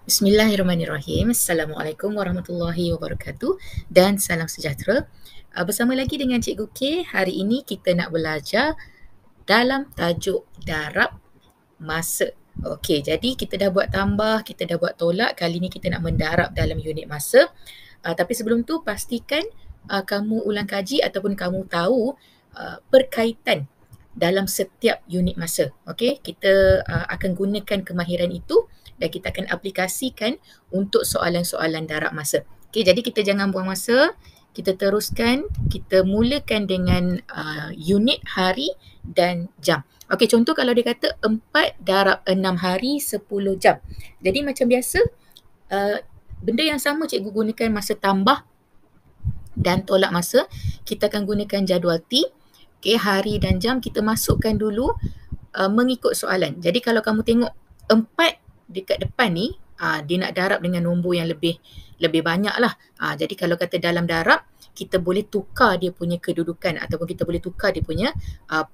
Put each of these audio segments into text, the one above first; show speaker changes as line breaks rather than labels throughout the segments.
Bismillahirrahmanirrahim. Assalamualaikum warahmatullahi wabarakatuh dan salam sejahtera. Bersama lagi dengan Cikgu K, hari ini kita nak belajar dalam tajuk darab masa. Okey, jadi kita dah buat tambah, kita dah buat tolak. Kali ni kita nak mendarab dalam unit masa. Tapi sebelum tu pastikan kamu ulang kaji ataupun kamu tahu perkaitan dalam setiap unit masa. Okey, kita akan gunakan kemahiran itu dan kita akan aplikasikan untuk soalan-soalan darab masa. Okey, jadi kita jangan buang masa. Kita teruskan, kita mulakan dengan unit hari dan jam. Okey, contoh kalau dia kata 4 darab 6 hari 10 jam. Jadi macam biasa, benda yang sama cikgu gunakan masa tambah dan tolak masa. Kita akan gunakan jadual T. Okey, hari dan jam kita masukkan dulu mengikut soalan. Jadi kalau kamu tengok 4 dekat depan ni, dia nak darab dengan nombor yang lebih banyak lah. Jadi kalau kata dalam darab, kita boleh tukar dia punya kedudukan ataupun kita boleh tukar dia punya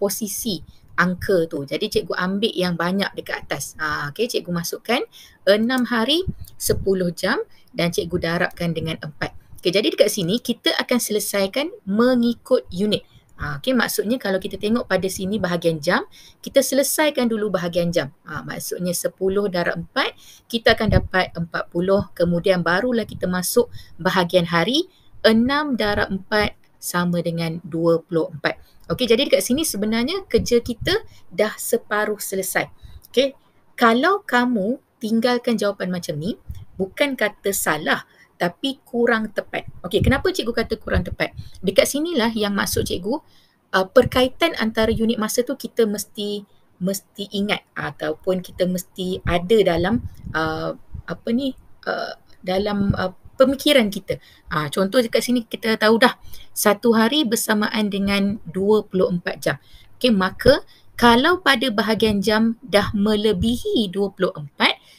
posisi angka tu. Jadi cikgu ambil yang banyak dekat atas. Okay, cikgu masukkan 6 hari 10 jam dan cikgu darabkan dengan 4. Okay, jadi dekat sini kita akan selesaikan mengikut unit. Okay, maksudnya kalau kita tengok pada sini bahagian jam, kita selesaikan dulu bahagian jam. Maksudnya 10 darab 4, kita akan dapat 40. Kemudian barulah kita masuk bahagian hari. 6 darab 4 sama dengan 24. Okey, jadi dekat sini sebenarnya kerja kita dah separuh selesai. Okey, kalau kamu tinggalkan jawapan macam ni, bukan kata salah, tapi kurang tepat. Okey, kenapa cikgu kata kurang tepat? Dekat sinilah yang maksud cikgu, perkaitan antara unit masa tu kita mesti ingat ataupun kita mesti ada dalam dalam pemikiran kita. Contoh dekat sini kita tahu dah, satu hari bersamaan dengan 24 jam. Okey, maka kalau pada bahagian jam dah melebihi 24,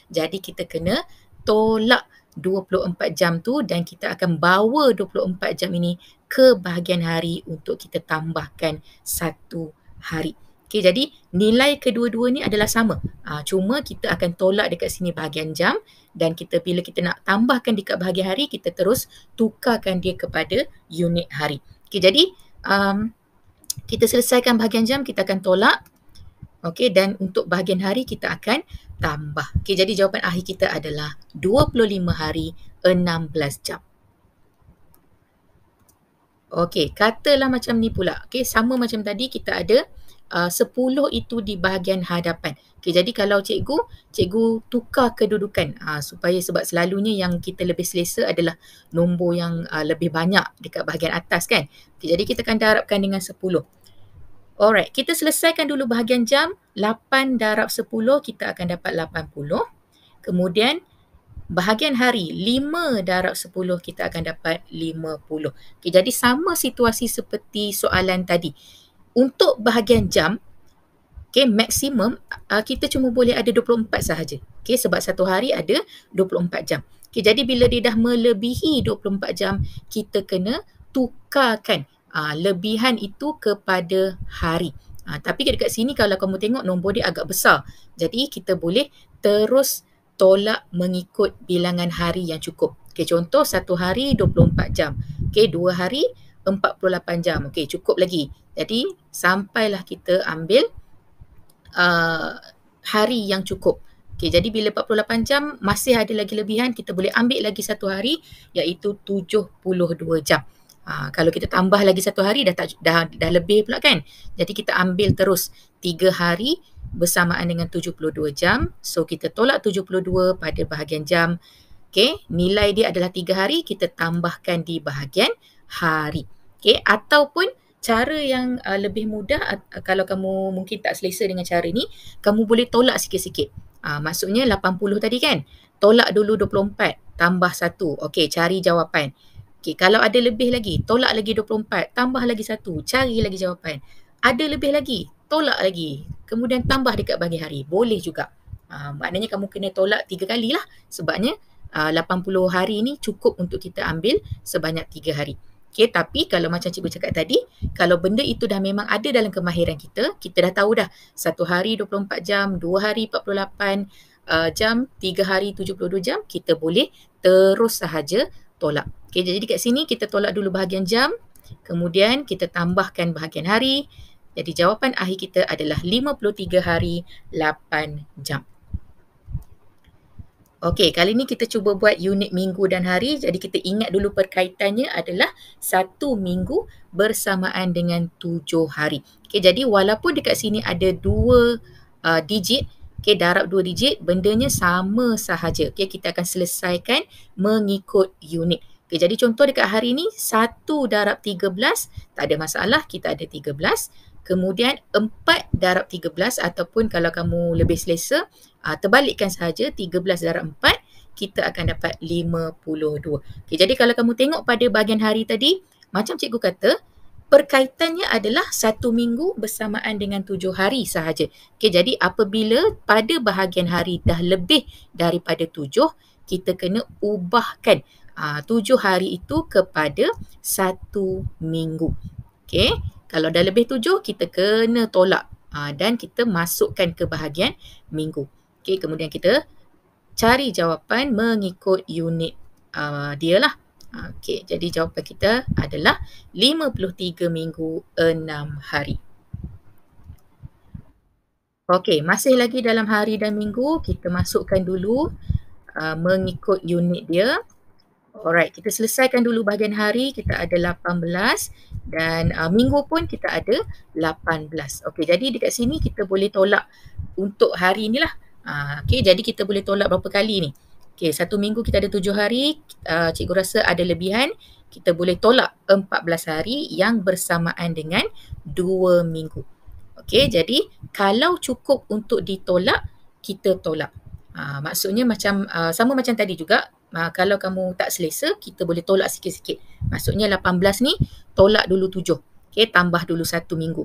jadi kita kena tolak 24 jam tu dan kita akan bawa 24 jam ini ke bahagian hari untuk kita tambahkan satu hari. Okey, jadi nilai kedua-dua ni adalah sama. Cuma kita akan tolak dekat sini bahagian jam dan bila kita nak tambahkan dekat bahagian hari, kita terus tukarkan dia kepada unit hari. Okey, jadi kita selesaikan bahagian jam, kita akan tolak. Okey, dan untuk bahagian hari kita akan tambah. Okey, jadi jawapan akhir kita adalah 25 hari 16 jam. Okey, katalah macam ni pula. Okey, sama macam tadi kita ada 10 itu di bahagian hadapan. Okey, jadi kalau cikgu tukar kedudukan supaya sebab selalunya yang kita lebih selesa adalah nombor yang lebih banyak dekat bahagian atas kan. Okey, jadi kita akan darabkan dengan 10. Alright, kita selesaikan dulu bahagian jam. 8 darab 10 kita akan dapat 80. Kemudian bahagian hari 5 darab 10 kita akan dapat 50. Okay, jadi sama situasi seperti soalan tadi. Untuk bahagian jam, okay, maksimum kita cuma boleh ada 24 sahaja. Okay, sebab satu hari ada 24 jam. Okay, jadi bila dia dah melebihi 24 jam, kita kena tukarkan lebihan itu kepada hari. Tapi dekat sini kalau kamu tengok nombor dia agak besar. Jadi kita boleh terus tolak mengikut bilangan hari yang cukup. Okay, contoh satu hari 24 jam. Okay, 2 hari 48 jam. Okay, cukup lagi. Jadi sampailah kita ambil hari yang cukup. Okay, jadi bila 48 jam masih ada lagi lebihan, kita boleh ambil lagi satu hari iaitu 72 jam. Kalau kita tambah lagi satu hari dah lebih pula kan. Jadi kita ambil terus 3 hari bersamaan dengan 72 jam. So kita tolak 72 pada bahagian jam. Okay, nilai dia adalah 3 hari, kita tambahkan di bahagian hari. Okay, ataupun cara yang lebih mudah, kalau kamu mungkin tak selesa dengan cara ni, kamu boleh tolak sikit-sikit. Maksudnya 80 tadi kan, tolak dulu 24, tambah 1. Okay, cari jawapan. Okay, kalau ada lebih lagi, tolak lagi 24, tambah lagi 1, cari lagi jawapan. Ada lebih lagi, tolak lagi, kemudian tambah dekat bahagian hari. Boleh juga. Maknanya kamu kena tolak 3 kali lah. Sebabnya 80 hari ni cukup untuk kita ambil sebanyak 3 hari. Okay, tapi kalau macam cikgu cakap tadi, kalau benda itu dah memang ada dalam kemahiran kita, kita dah tahu dah 1 hari 24 jam, 2 hari 48, jam, 3 hari 72 jam, kita boleh terus sahaja tolak. Okay, jadi kat sini kita tolak dulu bahagian jam, kemudian kita tambahkan bahagian hari. Jadi jawapan akhir kita adalah 53 hari 8 jam. Okey, kali ni kita cuba buat unit minggu dan hari. Jadi kita ingat dulu perkaitannya adalah 1 minggu bersamaan dengan 7 hari. Okey, jadi walaupun dekat sini ada 2 digit, okey, darab 2 digit, bendanya sama sahaja. Okey, kita akan selesaikan mengikut unit. Okey, jadi contoh dekat hari ni 1 darab 13, tak ada masalah, kita ada 13. Kemudian 4 darab 13 ataupun kalau kamu lebih selesa, terbalikkan sahaja 13 darab 4, kita akan dapat 52. Okay, jadi kalau kamu tengok pada bahagian hari tadi, macam cikgu kata, perkaitannya adalah 1 minggu bersamaan dengan 7 hari sahaja. Okay, jadi apabila pada bahagian hari dah lebih daripada 7, kita kena ubahkan 7 hari itu kepada 1 minggu. Okay, kalau dah lebih 7, kita kena tolak dan kita masukkan ke bahagian minggu. Okay, kemudian kita cari jawapan mengikut unit dia lah. Okay, jadi jawapan kita adalah 53 minggu 6 hari. Okay, masih lagi dalam hari dan minggu, kita masukkan dulu mengikut unit dia. Alright, kita selesaikan dulu bahagian hari, kita ada 18 dan minggu pun kita ada 18. Okey, jadi dekat sini kita boleh tolak untuk hari ni lah. Okey, jadi kita boleh tolak berapa kali ni? Okey, 1 minggu kita ada 7 hari, cikgu rasa ada lebihan, kita boleh tolak 14 hari yang bersamaan dengan 2 minggu. Okey, jadi kalau cukup untuk ditolak, kita tolak. Maksudnya macam sama macam tadi juga, kalau kamu tak selesa, kita boleh tolak sikit-sikit. Maksudnya 18 ni, tolak dulu 7. Okay, tambah dulu 1 minggu.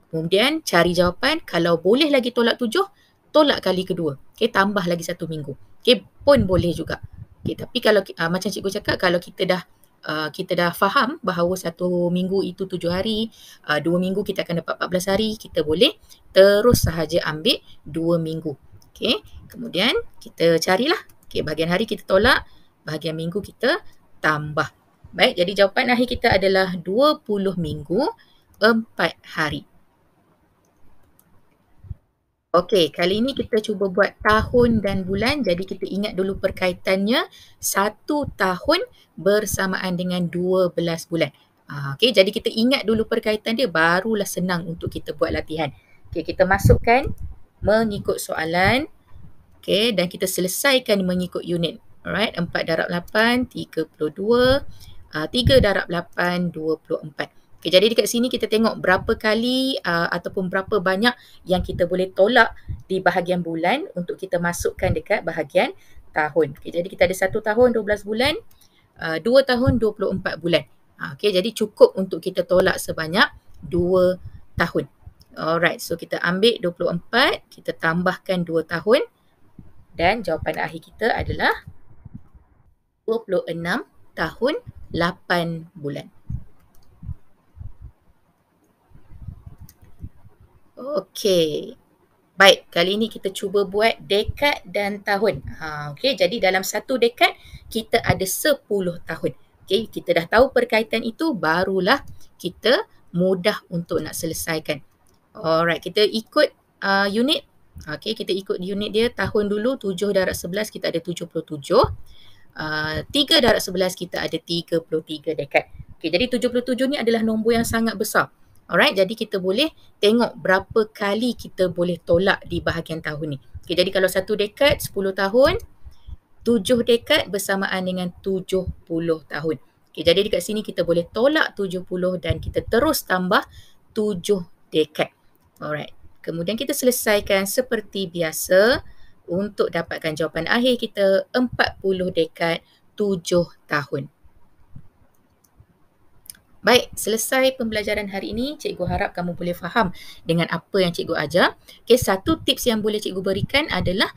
Kemudian cari jawapan, kalau boleh lagi tolak 7, tolak kali kedua. Okay, tambah lagi 1 minggu. Okay, pun boleh juga. Okay, tapi kalau macam cikgu cakap, kalau kita dah faham bahawa 1 minggu itu 7 hari, 2 minggu kita akan dapat 14 hari, kita boleh terus sahaja ambil 2 minggu. Okay, kemudian kita carilah. Okay, bahagian hari kita tolak, bahagian minggu kita tambah. Baik, jadi jawapan akhir kita adalah 20 minggu 4 hari. Okey, kali ini kita cuba buat tahun dan bulan. Jadi kita ingat dulu perkaitannya 1 tahun bersamaan dengan 12 bulan. Okey, jadi kita ingat dulu perkaitan dia, barulah senang untuk kita buat latihan. Okey, kita masukkan mengikut soalan. Okay, dan kita selesaikan mengikut unit. Alright, 4 darab 8, 32. 3 darab 8, 24. Okay, jadi dekat sini kita tengok berapa kali ataupun berapa banyak yang kita boleh tolak di bahagian bulan untuk kita masukkan dekat bahagian tahun. Okay, jadi kita ada 1 tahun 12 bulan, 2 tahun 24 bulan. Okay, jadi cukup untuk kita tolak sebanyak 2 tahun. Alright, so kita ambil 24, kita tambahkan 2 tahun. Dan jawapan akhir kita adalah 26 tahun 8 bulan. Okey. Baik, kali ini kita cuba buat dekad dan tahun. Okey, jadi dalam satu dekad kita ada 10 tahun. Okey, kita dah tahu perkaitan itu, barulah kita mudah untuk nak selesaikan. Alright, kita ikut unit. Okey, kita ikut unit dia. Tahun dulu 7 darab 11 kita ada 77. 3 darab 11 kita ada 33 dekad. Okey, jadi 77 ni adalah nombor yang sangat besar. Alright, jadi kita boleh tengok berapa kali kita boleh tolak di bahagian tahun ni. Okey, jadi kalau satu dekad 10 tahun, 7 dekad bersamaan dengan 70 tahun. Okey, jadi dekat sini kita boleh tolak 70 dan kita terus tambah 7 dekad. Alright. Kemudian kita selesaikan seperti biasa untuk dapatkan jawapan akhir kita 40 dekad 7 tahun. Baik, selesai pembelajaran hari ini. Cikgu harap kamu boleh faham dengan apa yang cikgu ajar. Okay, satu tips yang boleh cikgu berikan adalah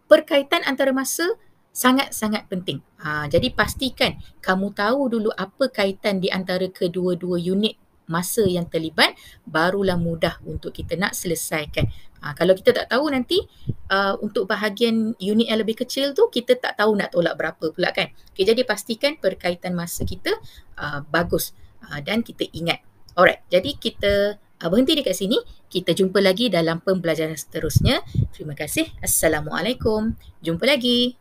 perkaitan antara masa sangat-sangat penting. Jadi pastikan kamu tahu dulu apa kaitan di antara kedua-dua unit masa yang terlibat, barulah mudah untuk kita nak selesaikan. Kalau kita tak tahu nanti untuk bahagian unit yang lebih kecil tu kita tak tahu nak tolak berapa pula kan. Okay, jadi pastikan perkaitan masa kita bagus dan kita ingat. Alright, jadi kita berhenti dekat sini. Kita jumpa lagi dalam pembelajaran seterusnya. Terima kasih. Assalamualaikum. Jumpa lagi.